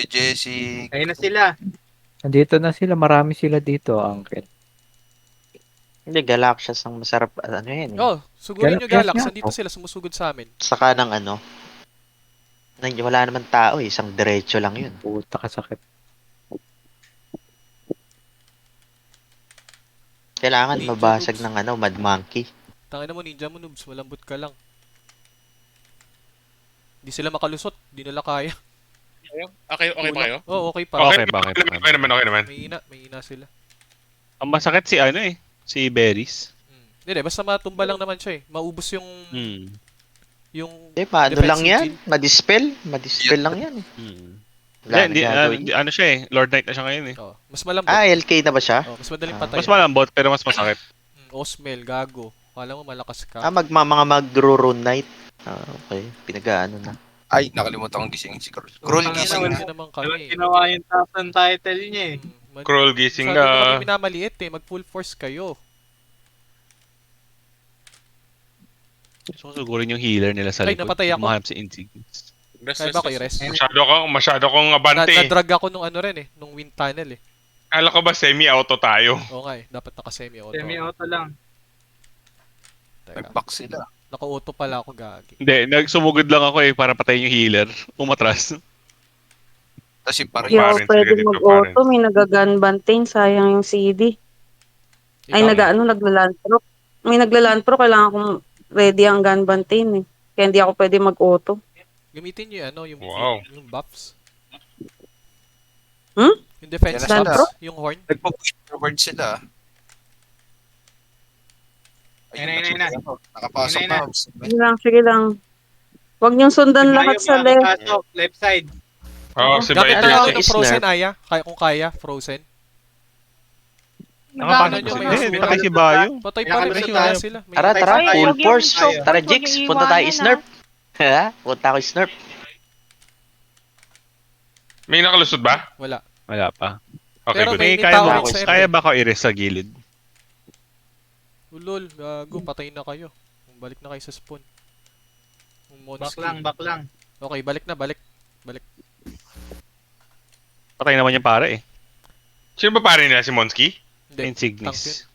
Jesse. Ayun na sila. Nandito na sila, marami sila dito, Uncle. Hindi, Galaxias ang masarap. Ano yan eh. Oh, sugurin nyo Galaxias Galax. nga Nandito po. sila, sumusugod sa amin. Saka ng ano. Wala naman tao eh. Isang diretso lang yun. Puta kasakit. Kailangan Ninja mabasag moves. ng ano, Mad Monkey. Tangin mo ninja mo noobs, malambot ka lang. Hindi sila makalusot, hindi nila kaya. Okay ba kayo? Oh, okay pa. Okay ba? Okay naman. May ina sila. Ang masakit si ano eh. Si Berries. Hindi, basta matumba lang naman siya eh. Maubos yung yung Paano lang defensive yan? gene. Madispel lang yan. Wala Hindi, na gagawin. ano siya eh. Lord Knight na siya ngayon eh. Oh, mas malambot. LK na ba siya? Oh, mas madaling patay. Mas malambot pero mas masakit. Osmel, gago. Kala mo malakas ka. Mga mag-rune knight. Okay. Pinag-ano na. Ay, nakalimutan kong gisingin si Cruel. Cruel gising Wala na. naman kami. Ginawa yung top ng title niya eh. Crawl gising Masyado na. kami minamaliit eh. Mag full force kayo. Susugurin yung healer nila sa Ay, likod. napatay ako. Mahanap si Insignis. Kaya ba ko i-rest? Masyado kong abante eh. Na-drag ako nung ano rin eh. Nung wind tunnel eh. Kala ko ba semi-auto tayo? Oo nga eh. Dapat naka-semi-auto. Semi-auto lang. Teka. Nag-back sila. Naka-auto pala ako gagi. Hindi, nagsumugod lang ako eh para patayin yung healer. Umatras. Tapos yung parang Hindi ako Parents, pwede dito, mag-auto. May nagagun bantain. Sayang yung CD. Ay, Ikaw, nagla-land pro. May nagla-land pro. Kailangan kong ready ang gun bantain eh. Kaya hindi ako pwede mag-auto. gamitin nyo yung ano, Wow. yung buffs. Hmm? Yung defense Yan na buffs, sila. yung horn. nagpo-push forward sila. Ayun na. Nakapasok Ayun na. na. Sige lang. Huwag niyong sundan lahat sa left. Left side. Oo, si Gamit Ano na ako, ako ng is frozen, nerf? Aya. Kung kaya, frozen. Nakapano nyo, may Hindi, asura. patay si Bayo. Patay pa rin, Nakalusot wala tayo. sila. May Tara, Ay, full huwag yung force. tayo. Tara, Huwag Jix. yung Punta tayo, iwanan, Snurp. Punta ako, Snurp. May nakalusot ba? Wala. Wala pa. Okay, Pero good. may Kaya tao ba, rin sa F. kaya ba ako i-rest sa gilid? Ulol, gago, patay na kayo. Balik na kayo sa spawn. Back lang. Okay, balik na, balik. Patay naman yung pare eh. Sino ba pare nila? Si Monsky? Hindi, tank yun. Insignis.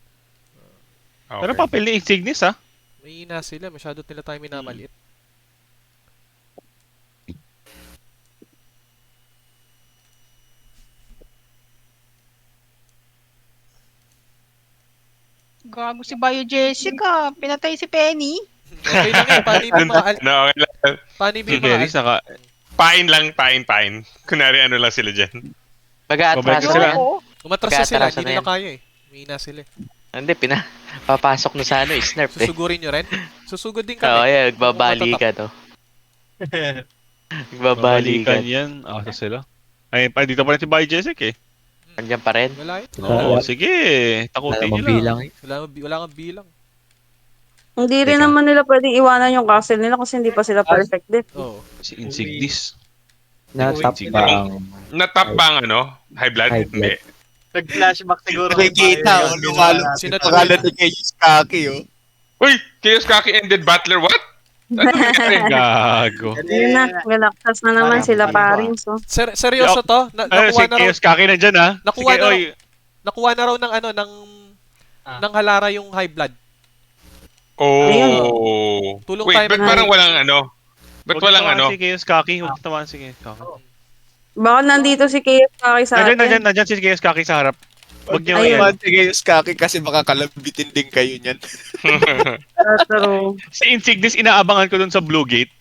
Okay. Pero papel ni Insignis ah. May ina sila, masyado nila tayo minamaliit. Gago si Bayo Jessica. Pinatay si Penny. Okay lang eh, paano yung mga No, okay lang. paano Si yung mga Berries naka... Pain lang, pain. Kunwari ano lang sila dyan. Mag-aatras Babalik sila. sila. Oo. Umatras na sila, Pagkatarasan hindi na nila kaya eh. May ina sila eh. Hindi, papasok na sa ano, Snurp eh. Susugurin nyo rin? Susugod din Oo, kami. yeah, nagbabalikan to. Babalikan Nagbabalikan. yan. Asa sila? Ay, dito pa rin si Bayo Jessic eh. Andiyan pa rin. Wala eh. Oo, sige. Takutin nyo lang. Mabilang eh. Wala kang bilang. Hindi rin Teka. naman nila pwedeng iwanan yung castle nila kasi hindi pa sila perfect din. Oo. Si Insignis. Natap Uy, ba ang Natap ba ang ano? High blood? High blood. Hindi. Nag-flashback siguro. Nakikita, lumalo. Sino to? Pangalan ni Kayus Kaki, oh. Uy! Chaos Kaki ended battler, what? Ano nangyari? Gago. Yun na, galaktas na naman sila parin. So. Seryoso to? Ano, si Nakuha na raw, Chaos Kaki nandyan ah. Nakuha Sige, na raw. oy. nakuha na raw ng ano, ng halara yung high blood. Oh. Tulong Wait, tayo ba't mag- parang walang ano? Ba't Huwag walang tamaan ano? Si Chaos Kaki. Huwag tamaan si Chaos Kaki. Baka nandito si Chaos Kaki sa atin. Nandyan si Chaos Kaki sa harap. Huwag niyo Ayun. yan. Si Kayus Kaki kasi makakalabitin din kayo niyan. True. Si Insignis inaabangan ko dun sa Blue Gate.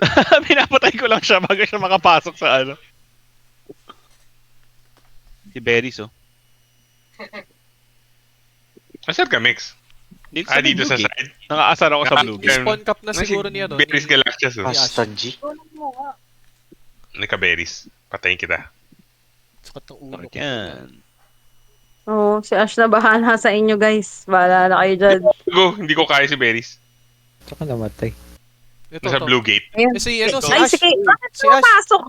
Pinapatay ko lang siya bago siya makapasok sa ano. Si Berries oh. Asan ka, Mix? Dito Dito sa Blue Gate. side. Nakaasar ako sa Blue Gate. Spawn cap na siguro niya doon. Berries Galaxias, oh. Aston G. Naka-berries. Patayin kita. Sukat ng ulo ko. Yan. Oo, si Ash na bahala sa inyo guys. Bahala na kayo dyan. Hindi ko kaya si Berries. Tsaka namatay. Ito, Nasa to. Blue Gate. Ayun. Eh, si, ano, si Ay, Ash. si Kay, bakit Si Ash. pumapasok?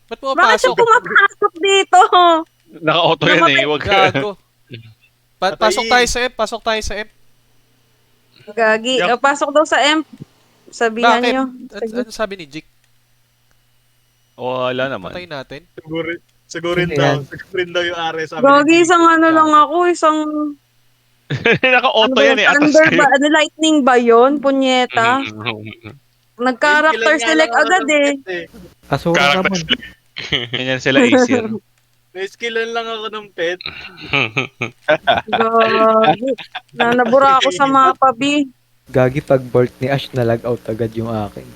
Ba't Bakit siya pumapasok? pumapasok dito? Naka-auto yan eh. Huwag ka. Gago. Pasok tayo sa M. Pasok tayo sa M. Gagi. Yak. Pasok daw sa M. Sabihan Bakit? nyo. Ano sabi ni Jik? Wala naman. Patay natin. Sigurin Ano daw. yan? Sigurin daw yung Ares. Sabi Gagi, ni isang ano lang ako, isang... Naka-auto ano yan eh. Atas thunder kayo. ba? Ano, lightning ba yun? Punyeta. Nag-character select agad eh. Kasura Character naman. select. Ganyan sila Acer. May skillan lang ako ng pet. Gagi. Nabura ako sa mapa, B. Gagi pag bolt ni Ash na lag out agad yung akin.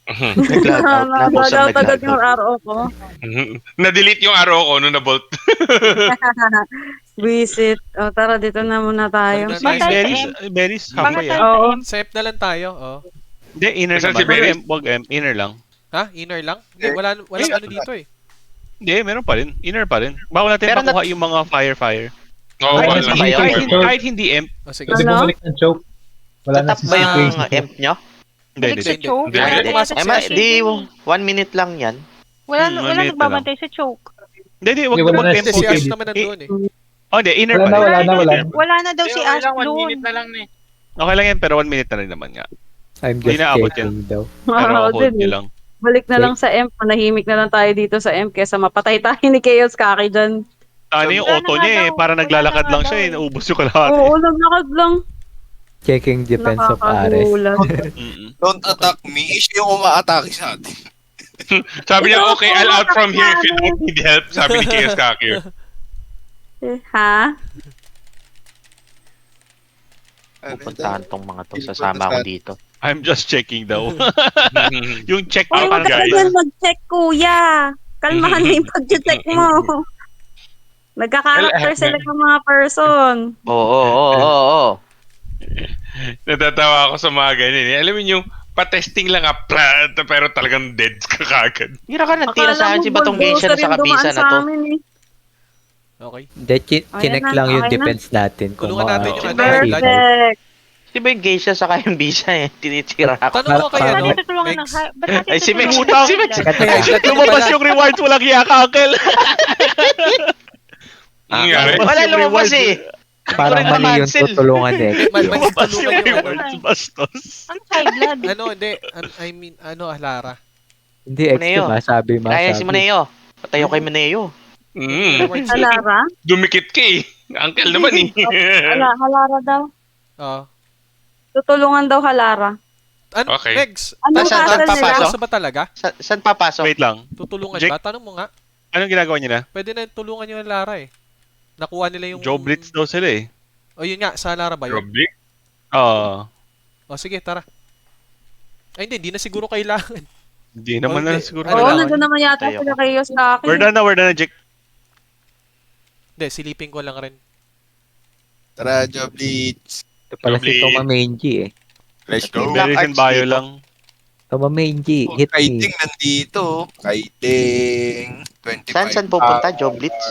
Nag-log out na po sa Nag-out agad yung nag-log out. RO ko. Na-delete yung arrow ko nung na-bolt. Visit. O, tara, dito na muna tayo. Balik na tayo. Bantay Berries, sa berries, Baka halfway tayo ah. Oo. sa M. Safe na lang tayo, oh. Hindi, inner Saan naman. si Berries? Wag M, inner lang. Ha? Inner lang? Hindi, walang ano dito eh. Hindi, meron pa rin. Inner pa rin. Bago natin Pero makuha yung mga fire. Oo, Kahit wala. na kayo. kahit hindi M. Oh, sige. Ano? sige. Bumalik ng choke. Wala na Tatap ba yung emp nyo? Hindi, Balik hindi. sa choke. Hindi. Wala Hindi. Pumasok Eh, si Ash. di 1 minute lang yan. Wala, Hmm, wala minute na nagbabantay sa choke. Hindi, wag Hindi, na wala mag na. M. Hindi, si Okay. Ash naman nandun eh. Oh, hindi, inner Wala pa na, rin. wala na, wala na. Wala na daw si Ash 1 doon. minute na lang eh. Okay lang yan, pero 1 minute na rin naman nga. I'm Hindi just na abot checking daw. Pero Oo, hold din nyo eh. lang. Balik na lang sa M. Manahimik na lang tayo dito sa M kesa mapatay tayo ni Chaos Kaki dyan. Ano yung Wala auto na nga niya eh, daw. para Wala naglalakad na lang nga siya eh, daw eh. naubos yung kalahati. Oo, naglakad lang. Checking defense of Ares. Nakakagulat. Mm-mm. Don't attack me. Siya yung umaatake sa atin. Sabi niya, okay, I'll out from here if you don't need help. Sabi ni Chaos Kaki. Ha? Pupuntahan tong mga to. Sasama ako dito. I'm just checking daw. Yung check Huwag out ka guys. dyan mag-check, kuya. Kalmahan mo yung pag-check mo. Nagka-character select ng mga person. Oo. Natatawa ako sa mga ganyan eh. Alam mo yung pa-testing lang pero talagang dead ka kagad. Mira ka nagtira sa akin si Batong bulldozer Geisha na sa yung kabisa dumaan na sa to. amin eh. Okay. Hindi, chinek na, lang yung okay na. defense natin. Kung Tulungan natin yung ano, makakita. blood. Perfect. Di ba yung Geisha sa kayong bisa eh? Tinitira ako. Tanong ko kay Para- ano, Ba't natin tutulungan ng Megs. ba't natin Ay, si Megs. tutulungan Si ng Megs. blood? Teka, Lumabas yung rewards, walang hiya ka, Uncle. Ang nangyari? Wala yung lumabas rewards. eh. parang Ito rin mali yung cancel. tutulungan eh. Lumabas yung Tulungan yung ano. rewards, bastos. Ang high blood. Ano, hindi. I mean, Lara. Hindi, extra Maneo. masabi. Kaya si Maneo. Patayo kay Maneo. Halara? Dumikit ka eh. Uncle naman eh. Halara daw. Oh. Tutulungan daw Halara. Ano, Okay. Megs? Anong Saan castle nila? papasok? Sa ba talaga? Saan papasok? Wait lang. Tutulungan Jake? ba? Tanong mo nga. Anong ginagawa niya na? Pwede na tulungan yung Lara eh. Nakuha nila yung... Joe Blitz daw sila eh. O yun nga, sa Lara ba yun? Roblik? Oo. O sige, tara. Ay hindi na siguro kailangan. Hindi naman na Okay. siguro. Ano Oo, lang? nandun naman yata Tayo sila ko. Chaos Kaki. We're done na, Jake. Hindi, silipin ko lang rin. Tara, Joblitz. Ito pala si Lovely. Toma Menji eh. Let's go. Black Berries and Arts bio dito. lang. Toma Menji, hit me. Kiting nandito. Kiting. 25 Saan pupunta? Joe Blitz?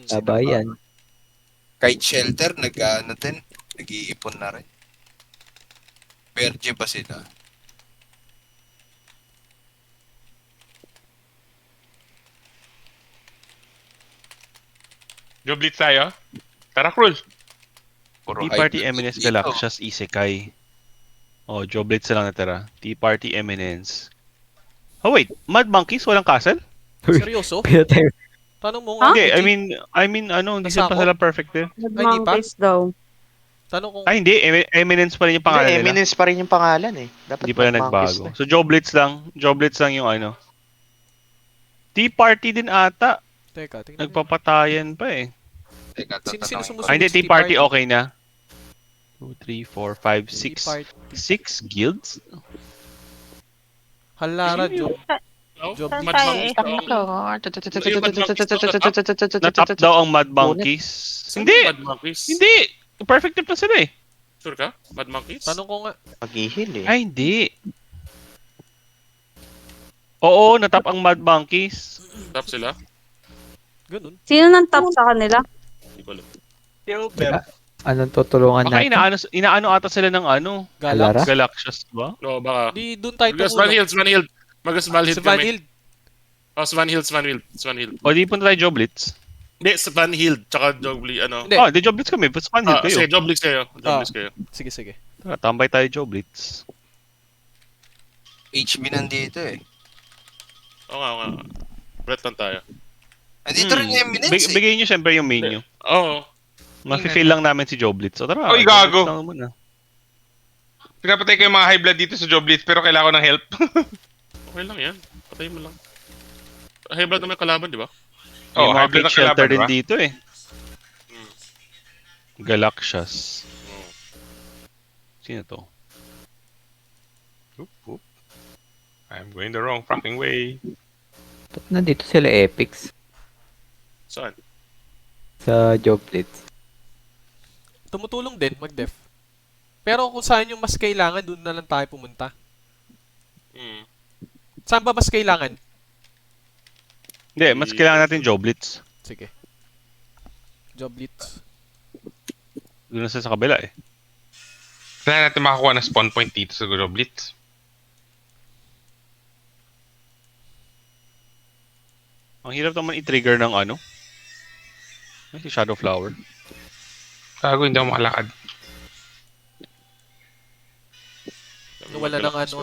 Sabayan. Kite shelter, nag-iipon na rin. Berge ba sila? Joblitz tayo? Tara, Krul. Puro Tea Party high Eminence dito. Galaxias Isekai. Oh, Joe Blitz na lang natira. Tea Party Eminence. Oh wait, Mad Monkeys walang castle? Seryoso? Kaya tayo, Tanong mo nga. Okay, Gigi. I mean ano, hindi Nasa pa ako? sila perfect eh. Ay, di pa? Monkeys daw. Tanong kung... Ay hindi, Eminence pa rin yung pangalan Hindi, nila. Eminence pa rin yung pangalan eh. Dapat Hindi pala Mad Monkeys nagbago. na. So Joe Blitz lang yung ano. Tea Party din ata. Teka, tingnan mo. Nagpapatayan pa eh. Teka, Sino tatanungin ko. sumusunod? Ay hindi, si Tea Tea Party Party. okay na. 2, 3, 4, 5, Tea 6. Party. 6 guilds? Halara, Job. Saan tayo eh? Natap daw ang Mad Monkeys. Hindi! Mad Monkeys? Hindi! Perfect tip na sila eh. Sure ka? Mad Monkeys? Tanong ko nga. Maghihil eh. Ay, hindi. Oo, natap ang Mad Monkeys. Tap sila? Ganun. Sino nang top sa kanila? Hindi ko alam. anong tutulungan Baka natin? inaano ata sila ng ano, Halara? Galaxias ba? No, baka. Di doon tayo Magas Van tumulong. Hill, Van Hill. Magas Van Hill Sa Van kami. Hill. Oh, sa Van Hill, sa Van Hill. Sa Van Hill. O di punta tayo Joe Blitz. Hindi, sa Van Hill. Tsaka Jogli, ano. Hindi. Oh, di Joe Blitz kami. Basta Van Hill kayo. Sige, Joblix kayo. Joblix kayo. Sige, sige. Tara, tambay tayo Joe Blitz. HB nandito eh. Oo nga, oo nga. Breton tayo. Dito rin Eminence eh. Bigay nyo syempre yung main nyo. Oo. Mafe-feel lang namin si Joblitz. O tara, Oy, Joblitz gago. lang muna. Pinapatay ko yung mga high blood dito sa Joblitz pero kailangan ko ng help. Okay lang yan. Patayin mo lang. High blood na may kalaban, di ba? Oh, May high mga blood Cake na Shelter kalaban, din diba? dito eh. Galaxias. Sino to? Oop, oop. I'm going the wrong fucking way. Ba't nandito sila Epics Saan? sa Joblitz? Tumutulong din mag-def. Pero kung saan yung mas kailangan, doon na lang tayo pumunta. Hmm. Saan ba mas kailangan? Hindi, mas kailangan natin Joblitz. Sige. Joblitz. Doon na sa kabila eh. Kailangan natin makakuha ng spawn point dito sa Joblitz. Ang hirap naman i-trigger ng ano. Ay, si Shadow Flower. Gago, hindi ako makalakad. Wala ng ano,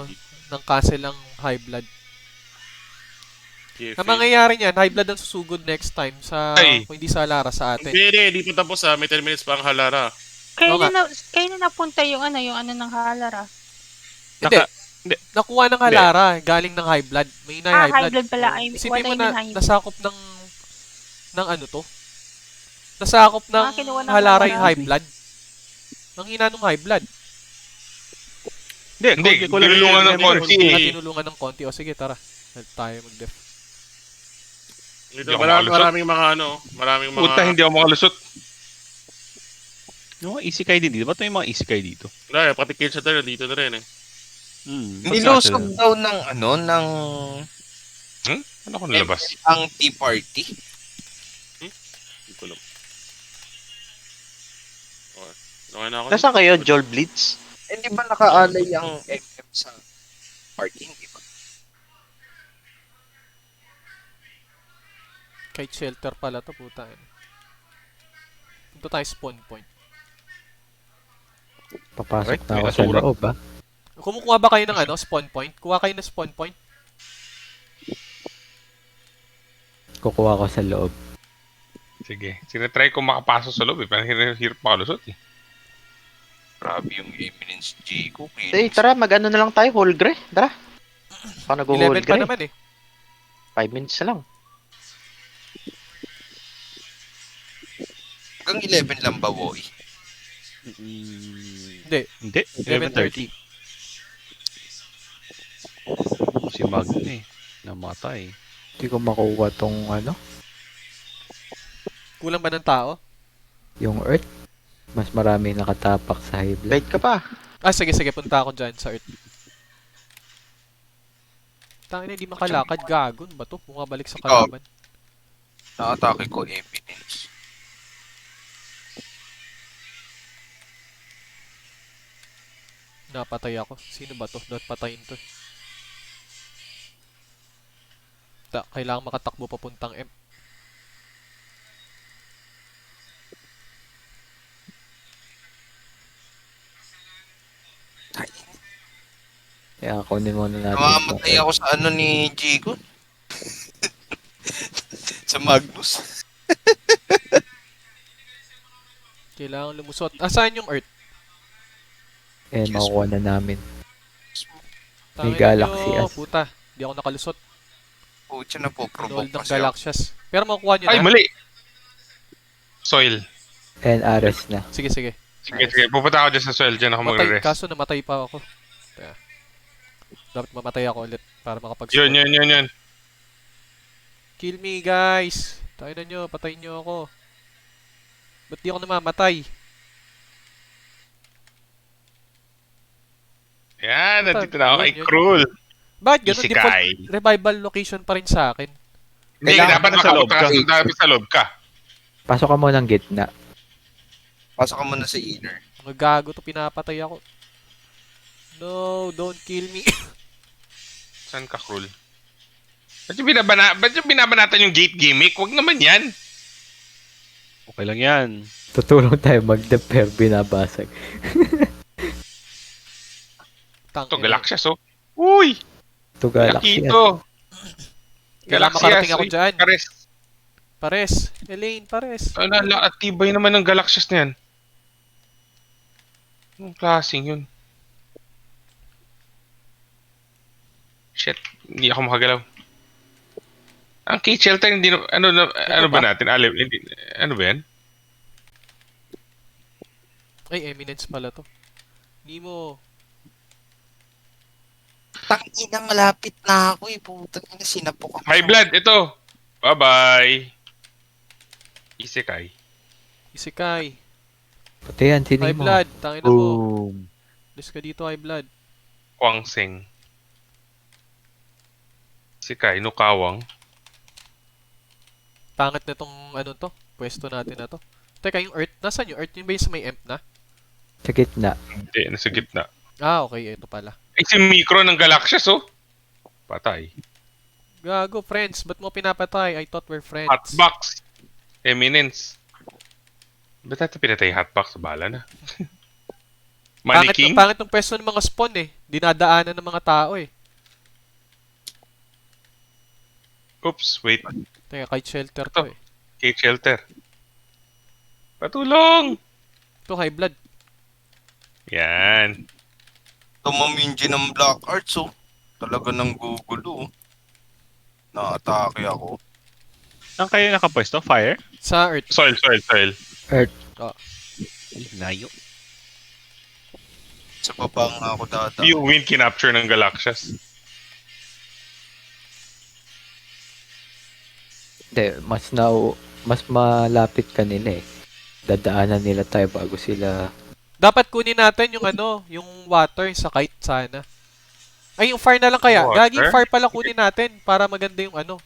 ng castle ng high blood. KFA. Ang mangyayari niyan, high blood ang susugod next time sa, Ay. kung hindi sa Lara, sa atin. Hindi, di pa tapos ha. May 10 minutes pa ang halara. Oo nga. Kailan napunta yung ano ng halara? Hindi. Nakuha ng Halara, galing ng high blood. May inay high blood. High blood pala. Ay, Isipin mo wala na yung nasakop ng ano to? Nasakop ng kinuha ng Halara Halara. yung high blood. Ang hina ng high blood. Hindi, tinulungan ng konti Ah, eh. tinulungan ng konti. O sige, tara. Tayo mag-def. Dito, Hindi ako makalusot. maraming mga ano. Maraming mga... Puta, hindi ako makalusot. Yung mga isekai din dito. Ba't may mga isekai dito? Wala, pati kill sa tayo, dito na rin eh. Nilusog daw ng ano, ng Ano ko nalabas? ang Tea Party. Hindi ko alam. Okay na ako. Nasaan kayo, Joel Blitz? Eh, di ba nakaalay ang MM sa party? Hindi ba? Kite shelter pala to, puta. Punta tayo spawn point. Papasok Right, na may ako sa asura. loob, ah. Kumukuha ba kayo ng ano, spawn point? Kuha kayo ng spawn point? Kukuha ko sa loob. Sige. Sinatry ko makapasok sa loob eh. Parang hirap makalusot eh. Grabe yung Eminence G ko. Eh, tara, mag-ano na lang tayo, Holgre. Tara. Paano 11 pa go-Holgre? naman eh. 5 minutes na lang. Hanggang 11 lang ba, Woy? Hindi. Hindi, 11:30. Si Magna eh. Namatay. Hindi ko makuha tong ano, Kulang ba ng tao? yung Earth. Mas marami nakatapak sa high blood. Guide ka pa. Ah, sige, punta ako dyan sa Earth. Tangina, hindi makalakad. Gagon ba to? Bumabalik sa kalaban. Nakatake ko Eminence. Napatay ako. Sino ba to? Dapat patayin to. Kailangan makatakbo papuntang M. Kaya kunin muna natin. Namamatay ako sa ano ni G ko. Sa Magnus. Kailangan lumusot. Saan yung Earth? Eh, makukuha na namin. May Tangina galaxy nyo, as. puta. Di ako nakalusot. Pucha na po, provoke Nold ng pa siya. Galaxias. Pero makukuha nyo Ay, na. mali! Soil. And Ares na. Sige. Sige. Pupunta ako dyan sa soil. Dyan ako Matay. magre-rest. Kaso namatay pa ako. Kaya. Dapat mamatay ako ulit para makapag Yun. Kill me, guys. Tayo na nyo. Patayin nyo ako. Ba't di ako namamatay? Yan, nandito na ako kay Yun. Krul. Bakit ganun? Isekai. Default revival location pa rin sa akin. Hindi, Kailangan dapat sa loob makapunta ka. ka. Dapat sa loob ka. Pasok ka muna ng gitna. Pasok ka muna sa inner. Mga gago to, pinapatay ako. No, don't kill me. Saan ka, Krul? Ba't yung binabanatan yung gate gimmick? Huwag naman yan. Okay lang yan. Tutulong tayo mag-def pero binabasag. Ito, Galaxias, oh. Uy! Ito galaxy. Laki ito. Kailangan makarating ako dyan. Kares. Pares. Elaine, pares. At tibay naman ng Galaxias na yan. Anong klaseng yun? Shit, hindi ako makagalaw. Ang Cage Shelter, hindi na, ano ba natin? Hindi, ano ba yan? Ay, Eminence pala to. Nemo. Tangina, malapit na ako eh. Putang ina, sinapok ako. High Blood, ito! Bye-bye! Isekai. Isekai. Pati yan, sino High mo? blood. Tangin na mo. Boom. Alis ka dito, high blood. Kwangseng. Isekai, Nukawang. Pangit na tong ano to. Pwesto natin na to. Teka, yung Earth. Nasaan yung Earth? Yung ba yung sa may emp na? Sa gitna. Hindi, nasa gitna. Ah, okay. Ito pala. Ay, si Micro ng Galaxias, oh! Patay. Gago, friends. Ba't mo pinapatay? I thought we're friends. Hotbox. Eminence. Ba't natin pinatay Hotbox? Bala na. Maniking? Pangit ng pwesto ng mga spawn eh. Dinadaanan ng mga tao eh. Oops, wait. Teka, kite shelter to eh. Cage Shelter. Patulong! Ito, high blood. Yan. Tumaminji ng Black Arts, oh. Talaga ng gugulo, oh. Na-atake ako. Saan kayo nakapwesto? Fire? Sa Earth. Soil. Earth. Layo. Sa baba nga ako data. Yung win kinapture ng Galaxias. Hindi, mas malapit kanila eh. Dadaanan nila tayo bago sila. Dapat kunin natin yung ano, yung water sa kite sana. Ay, yung fire na lang kaya. Water? Gagi, yung fire pala kunin natin para maganda yung ano.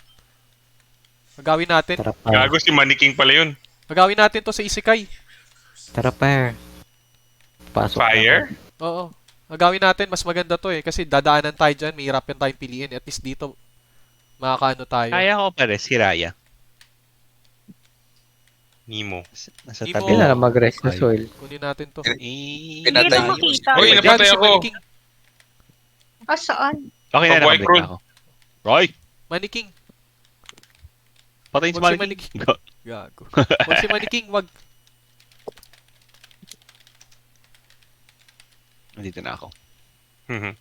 Magawin natin. Tara pa. Gago si Maniking pala yun. Magawin natin to sa Isekai. Tara pa. Pasok na Fire? Oo. Magawin natin, mas maganda to eh. Kasi dadaanan tayo dyan, may hirap yan tayong piliin. At least dito, makakaano tayo. Kaya ko pare, si Raya. Nemo. Nasa Di tabi mo- Kailan lang. mag-rest na Ay. soil. Kunin natin to. Eh, Hindi Pinatay na yun. makita. Uy, Gago napatay si ako. Maniking. Ah, saan? Okay na, Pag-white nakabalik roll. na ako. Roy! Maniking. Patayin si Wag si Maniking. Gago. Wag si Maniking, wag. Nandito na ako. Mhm.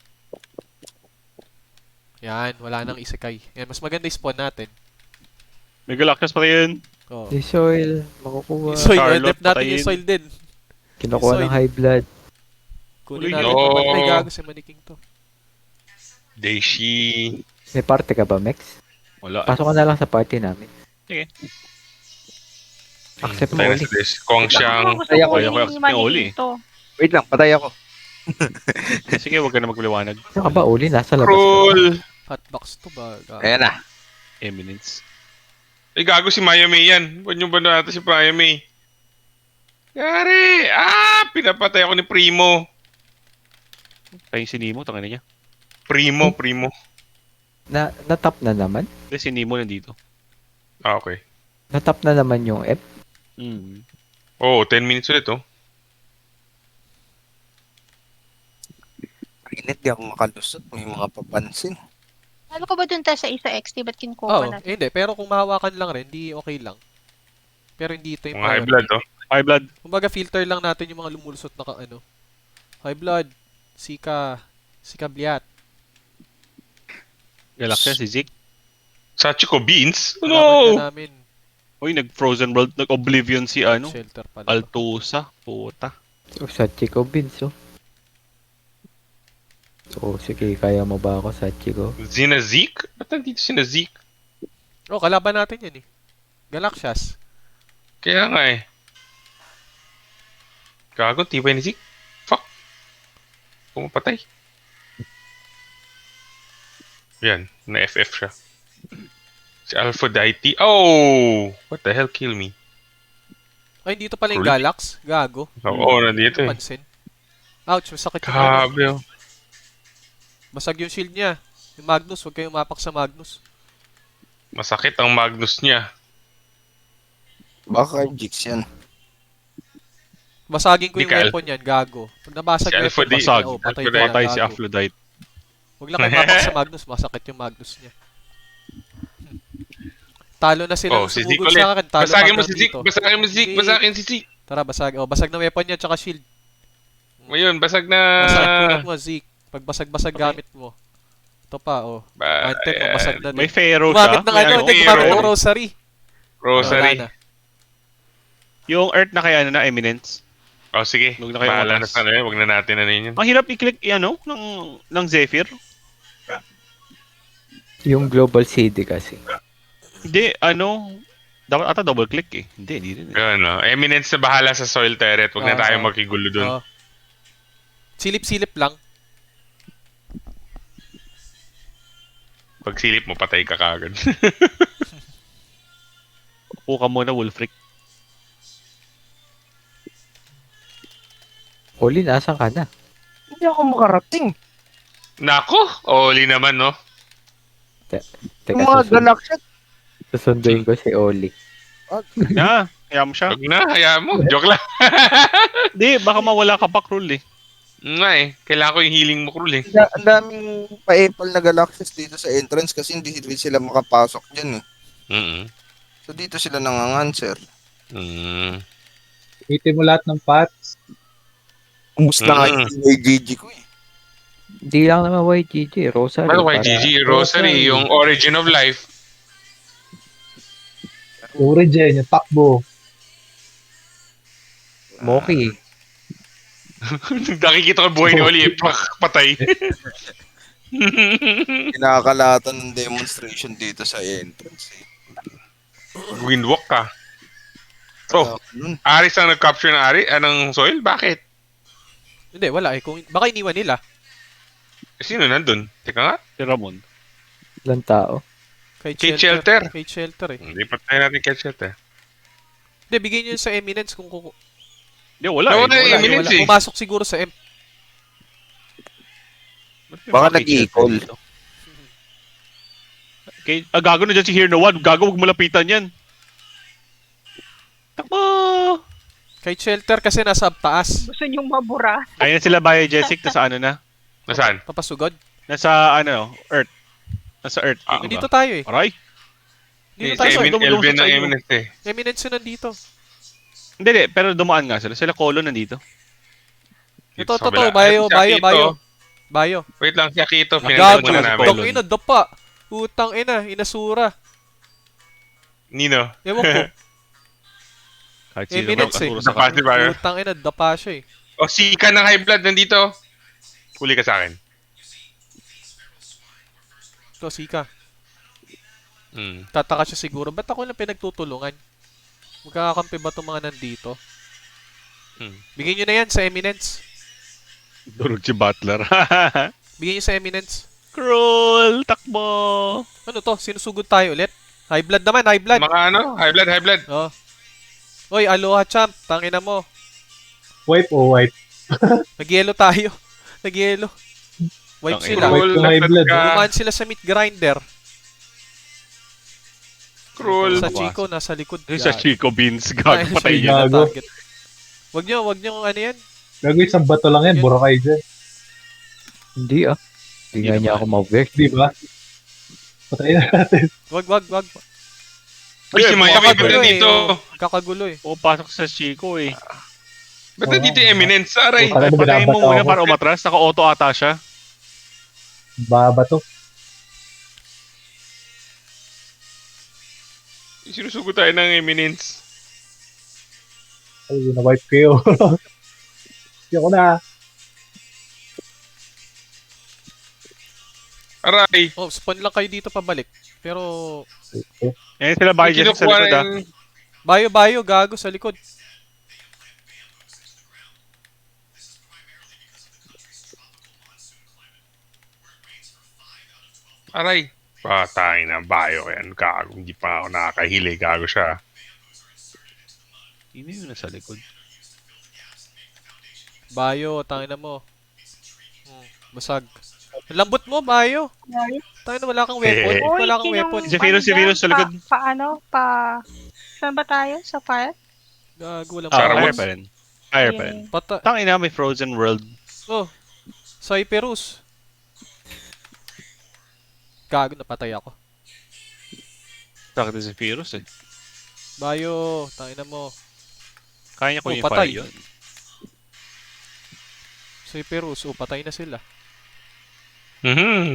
Yan, wala nang Isekai. Yan, mas maganda yung spawn natin. May Galaxias pa rin. Oh. Si soil, makukuha. Yung soil, Charlotte, edep natin yung patayin. soil din. Kinukuha soil. ng high blood. Kunin Uy, natin no. to. Ba't may gago si Maniking to? Daishi. May party ka ba, Mex? Wala. Pasok ka na lang sa party namin. Sige. Accept mo Patay na ulit. si Des. Kong siyang... Gusto Kaya ko ko yung accept yung uli. to. Wait lang, patay ako. Sige, huwag ka na magliwanag. Saan ka ba uli? Nasa labas ka. Cruel! Hotbox to ba? Gago. Ayan na. Eminence. Ay, gago si Maya May yan. Ba't yung ba natin si Maya May? Yari! Pinapatay ako ni Primo. Kaya si Nemo, tangin na niya. Primo. Natap na naman? Hindi, si Nemo nandito. Okay. Natap na naman yung F. Mm. Oh, 10 minutes ulit, oh. Init, di ako makalusot. May mga papansin. Ano ka ba dun tayo sa isa XT? Ba't kinukuha Oo, natin? hindi. Pero kung mahawakan lang rin, di okay lang. Pero hindi ito yung Mga high priority. blood, oh. High blood. Kumbaga filter lang natin yung mga lumulusot na ano. High blood, Sika Bliat. Galaxias, si Zeke. Sachiko Beans? Oh, Kalaban no! na namin. Uy, nag-Frozen World, nag-Oblivion si Shelter pala. Altusa. Puta. Sa Chico Beans, oh. So, sige, kaya mo ba ako sa Chico? Zinazik? Ba't nandito si Nazik? Oh, kalaban natin yan eh. Galaxias. Kaya nga eh. Gago, tibay ni Zik. Fuck. Pumapatay. Yan, na-FF siya. Si Aphrodite. Oh! What the hell, kill me. Ay, dito pala yung Really? Galax. Gago. Oo, nandito eh. Pansin. Ouch, masakit yung ano. Grabe, oh. Basag yung shield niya. Yung Magnus, huwag kayong mapak sa Magnus. Masakit ang Magnus niya. Baka Jigs yan. Basagin ko yung Di ka, weapon yan, gago. Pag nabasag Si yung weapon, Aphrodite. basag. Basag. Oh, patay Aphrodite. na Patay si gago. Aphrodite. Huwag lang kayo mapak sa Magnus, masakit yung Magnus niya. Talo na sila Oh, nung si Zeke sumugod ulit. sa akin. Talo Basagin mo hanggang si Zeke. dito. Basagin mo si Zeke. Zeke. Basagin si Zeke. Tara, basag. Oh, basag na weapon niya tsaka shield. Ngayon, basag na... Basag kunat mo, Zeke. Pag basag-basag gamit mo. Ito pa, oh. Anthem, Ayan. basag na din. May Pharaoh Gumamit siya. ng ano, May hindi gumamit ng Pharaoh. rosary. Rosary. Wala na. Yung Earth na kay ano na, Eminence. Oh, sige. Huwag na kayo Bahala na umatras. sa ano yun. Huwag na natin ano yun. Ang hirap i-click ano, ng Zephyr. Yung global CD kasi. Hindi, ano, dapat ata double click eh. Hindi rin. Yun, no? Eminence na bahala sa soil turret. Huwag na Ah, tayo ah. makigulo dun. Oh. Silip-silip lang. Pag silip mo, patay ka kagad. Upo ka muna, Wolfric. Oli, nasan ka na? Hindi ako makarating. Nako! Oli naman, no? Teka, Yung mga galaksya. susunduin ko si Oli. Na, kaya mo siya. Huwag na, hayaan mo. Joke lang. Hindi, baka mawala ka pa, Krul eh. Nga eh. Kailangan ko yung healing mo, Krul eh. Ang daming pa-epal na galaxies dito sa entrance kasi hindi rin sila makapasok dyan eh. Mm-mm. So dito sila nanganganswer. Mm. Itin mo lahat ng pots. Umus na nga yung GG ko eh. Hindi lang naman YGG, Rosary. Ano kay para- GG? Rosary, yung origin of life. Origin, yung takbo. Moki. Nakikita ko buhay ni Oli eh. Patay. Kinakalatan ng demonstration dito sa entrance eh. Windwalk ka. Oh, Nun. Aris ang nag-capture ng Ari? Anong soil? Bakit? Hindi, wala eh. Kung, baka iniwan nila. Sino nandun? Teka nga. Si Ramon. Ilang tao. Kate Shelter. Kate Shelter eh. Hindi patay natin Kate Shelter. Hindi, bigay nyo yun sa Eminence kung Hindi, wala Wala eh. eh. Eminence eh. Pumasok siguro sa M. Baka nag-i-call. Okay. Gago na dyan si Here No One. Gago, huwag mo lapitan yan. Takbo! Kate Shelter kasi nasa taas. Gusto niyong mabura. Ayun na sila Bayo Jessic, nasa ano na? Nasaan? Papasugod. Nasa ano, Earth. Nasa Earth. Ah, Nandito tayo eh. Aray? Dito Si tayo sa Elvin ng Eminence eh. Eminence yun nandito. Hindi, pero dumaan nga sila. Sila Kolo nandito. Ito, Sa ito, kabila. bayo, Ayun, si bayo, Akito. bayo. Bayo. Wait lang, si Akito. Gago, Pinagdala muna namin. dok ina, dapa. Utang ina, inasura. Nino. Ewan ko. Kahit sino Eminence eh. makaturo sa Dapa si Bayo. Utang ina, dapa siya eh. O, Sika ng high blood nandito. Huli ka sa akin. Ito, Sika. Hmm. Tataka siya siguro. Ba't ako lang pinagtutulungan? Magkakakampi ba itong mga nandito? Bigyan nyo na yan sa Eminence. Durog si Butler. Bigyan nyo sa Eminence. Cruel! Takbo! Ano to? Sinusugod tayo ulit? High blood naman, high blood. Mga ano? High blood, high blood. Oh. Oy, aloha champ. Tangina mo. Wipe o wipe. Nag-yellow tayo. Nag-yellow. Wipe Tangina. sila. Cruel, Wipe to high blood. ka. Dumaan sila sa meat grinder. Cruel. Sa Chico, nasa likod. Sa Chico Beans. Ay, Gago, patay siya niya. yung Gago. target. Wag nyo ano yan. Gagawin isang bato lang yan, Yun. buro kayo dyan. Hindi ah. Hindi nga niya ako ma-work. Di ba? Patayin na natin. Wag. Ay, si Maya may Kakagulo banda eh. dito. Kakagulo eh. Oo, pasok sa Chico eh. Ba't nandito yung Eminence? Aray. Ano ba Patayin mo dapat muna ako? para umatras. Naka-auto ata siya. Babato. Sinusugo tayo ng Eminence. Ay, na-wipe kayo. Hindi ako na. Aray. Oh, spawn lang kayo dito pabalik. Pero, Ayan sila Bayo Jessic sa likod ah. bayo, gago sa likod. Aray. Patay na bayo yan. Gago. Hindi pa ako nakakahili. Gago siya. Sino yun nasa likod? Bayo, tangina mo. Basag. Ang lambot mo, bayo. Tangina, wala kang weapon. Uy, Wala kang weapon. Si Virus sa likod. Saan ba tayo? Sa fire? Gago, walang Sarah Fire Woods. pa rin. Fire pa rin. Tangina, may Frozen World. Oh, Cyperus. Gago, napatay ako. Sakit din si Virus eh. Bayo, tangina mo. Kaya niya kunin yung patay. fire yun. Si Perus, patay na sila.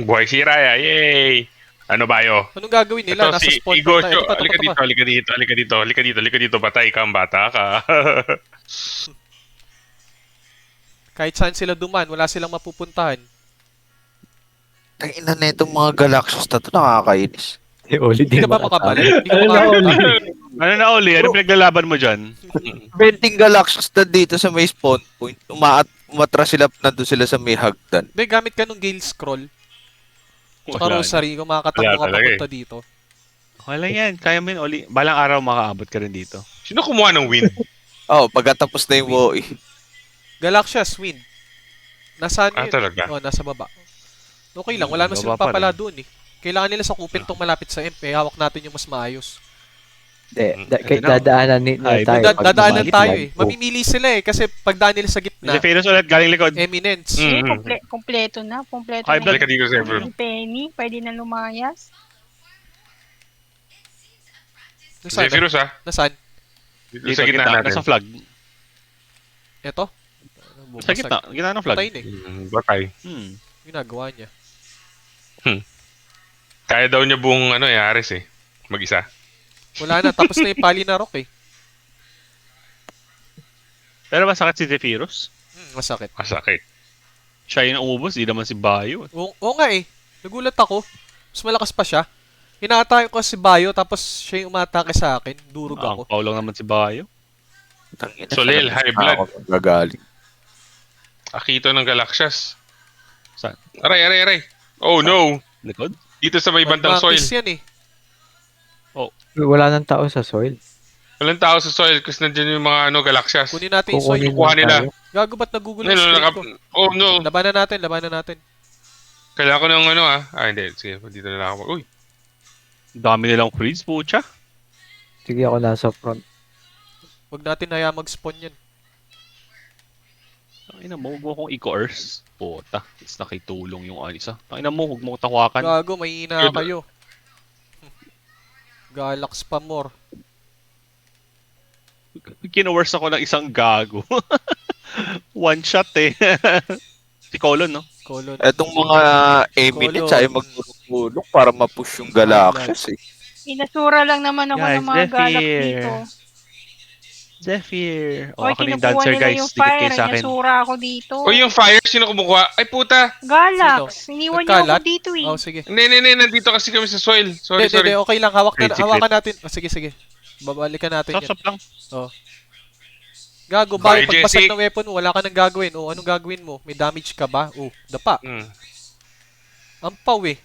Buhay si Raya, yay! Ano ba yo? Anong gagawin nila? Ito Nasa si spawn Igosyo. point tayo. Ito pa, Halika ito dito, pa. halika dito. Patay kang bata ka. Kahit saan sila duman, wala silang mapupuntahan. Ang ina na itong mga Galaxios na to, nakakainis. Si Oli Hindi din ka ba makabalik? Hindi ka makapunta? Ano na Oli? Ano pinaglalaban mo dyan? 20 Galaxios na dito sa may spawn point. Umatras sila, nandun sila sa may hagdan. Hindi, gamit ka nung Gale Scroll. Tsaka Wala na. Rosary, kung makakatakbo Wala ka talaga papunta dito. Okay lang yan. Kaya mo yun, Oli. Balang araw makaabot ka rin dito. Sino kumuha ng wind? Oh, pagkatapos na yung WoE. Galaxias, Wind. Nasaan yun? Talaga? Oh, nasa baba. Okay lang, wala na Baba silang pa rin. papala doon eh. Kailangan nila sakupin tong malapit sa MP. Hawak natin yung mas maayos. Hindi, Ito na. dadaanan nila Ay, tayo. pag Dadaanan lumapit tayo lang. eh. Mamimili sila eh. Kasi pagdaan nila sa Si gitna, Virus ulit, galing likod. Eminence. Kompleto na. Kompleto Ay, na. Halika dito, Zephyr. Yung Penny, pwede na lumayas. Nasaan? Zephyrus ha? Nasaan? Dito sa gitna natin. Nasa flag. Ito? Sa gitna. Gitna ng flag. Patay na eh. Batay. Ginagawa niya. Kaya daw niya buong Ares eh. Mag-isa. Wala na. Tapos na yung pali na rock eh. Pero masakit si Zephyrus. Masakit. Masakit. Siya yung umubos, di naman si Bayo. Oo nga eh. Nagulat ako. Mas malakas pa siya. Inaatake ko si Bayo tapos siya yung umatake sa akin. Durog ako. Ang pau lang naman si Bayo. Solel, high blood. Gagaling. Akito ng Galaxias. Saan? Aray. Oh no! Likod? Dito sa may bandang soil. Magmangkis yan eh. Wala nang tao sa soil. Walang tao sa soil kasi nandiyan yung mga Galaxias. Kunin natin yung soil. Kukunin Kukuha lang nila. tayo. Gago ba't nagugulo No, yung no, screen ko? Oh no! Labanan natin. Kailangan ko ng hindi. Sige, dito na lang ako. Uy! Dami nilang freeze, pucha. Sige, ako nasa front. Huwag natin hayaan mag-spawn yan. Tangina mo, huwag mo akong i-coerce. Puta, is nakitulong yung isa. Tangina mo, huwag mo tawakan. Gago, may ina kayo. Galax pa more. Kinowerse ako ng isang gago. One shot eh. Si Colon, no? Colon. Etong mga eminence ay magtulong para ma-push yung Galaxias eh. Inasura lang naman ako Guys, ng mga galak Zephyr. dito. Zephyr. O, Oy, ako na yung kinukuha dancer, nila guys. yung Dikit fire. kayo sa akin. Inasura ako dito. Uy, yung fire, sino kumukuha? Ay puta! Galax. Iniwan niyo ako Nagkalat? dito eh. Oh, sige. Hindi, nandito kasi kami sa soil. Sorry. Hindi, okay lang. Trade secret. Hawakan natin. Oh, sige. Babalikan natin yan. Sop lang. Gago, Bye, Bayo, pagbasag Jesse. ng weapon mo, wala ka nang gagawin. Anong gagawin mo? May damage ka ba? Dapa. Ampaw eh.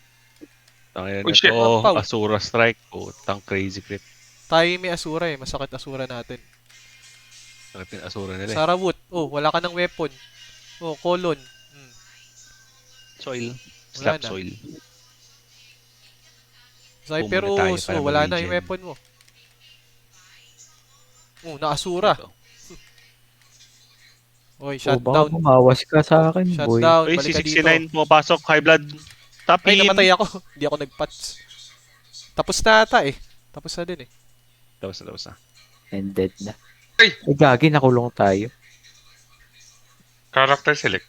Tangina Oh, na shit. to. Ampaw. Asura strike. Putang crazy crit. Tayo may asura eh. Masakit asura natin. Sakit yung asura nila eh. Sarawut. Wala ka ng weapon. Colon. Soil. Wala Slap na. soil. Cyperus. para Wala na mag-regen. yung weapon mo. Naasura. Ito. Oy, Baka shutdown. bumawas ka sa akin, boy. Shutdown. Uy, Balik si ka dito. 69 pumapasok. High blood. Top Ay, in. namatay ako. Hindi ako nag-patch. Tapos na ata eh. Tapos na din eh. Tapos na. And dead na. Ay! Gagi, nakulong tayo. Character select.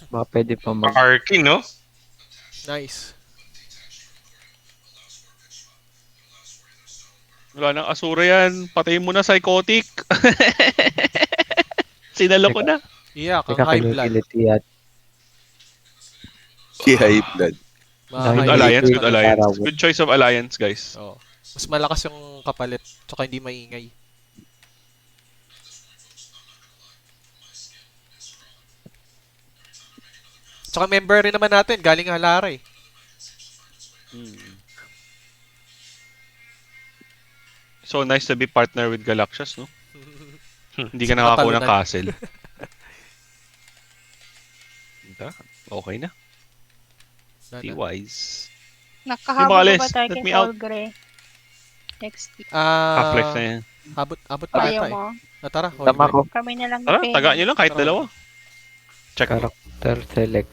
Baka pwede pa mag... Arkin, no? Nice. Wala nang asura yan. Patayin mo na, psychotic. Sinalo ko na. Iyak, ang Teka, high blood. kinutility at... Si High Blood. High Good blood. alliance, good High alliance. blood. Good choice of alliance, guys. Mas malakas yung kapalit. Tsaka hindi maingay. Tsaka member rin naman natin. Galing Halara eh. So nice to be partner with Galaxias, no? Hindi ka nakakuha ng Matalunan. castle. Okay na. Be wise. Nakahabol Bakalis, ba tayo let kay me out. Folgre? XP. Half-life na yan. Abot pa Ayaw ata eh. mo? Tara, Tama ko. Kami na lang Tara, ni taga Penny. nyo lang kahit Tara. dalawa. Check. Character select.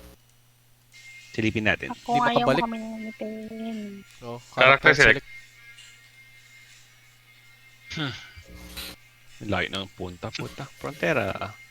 Silipin natin. Ako Di ayaw mo makabalik. kami na lang ni Penny. Oh, Character select. Layo ng punta. Frontera.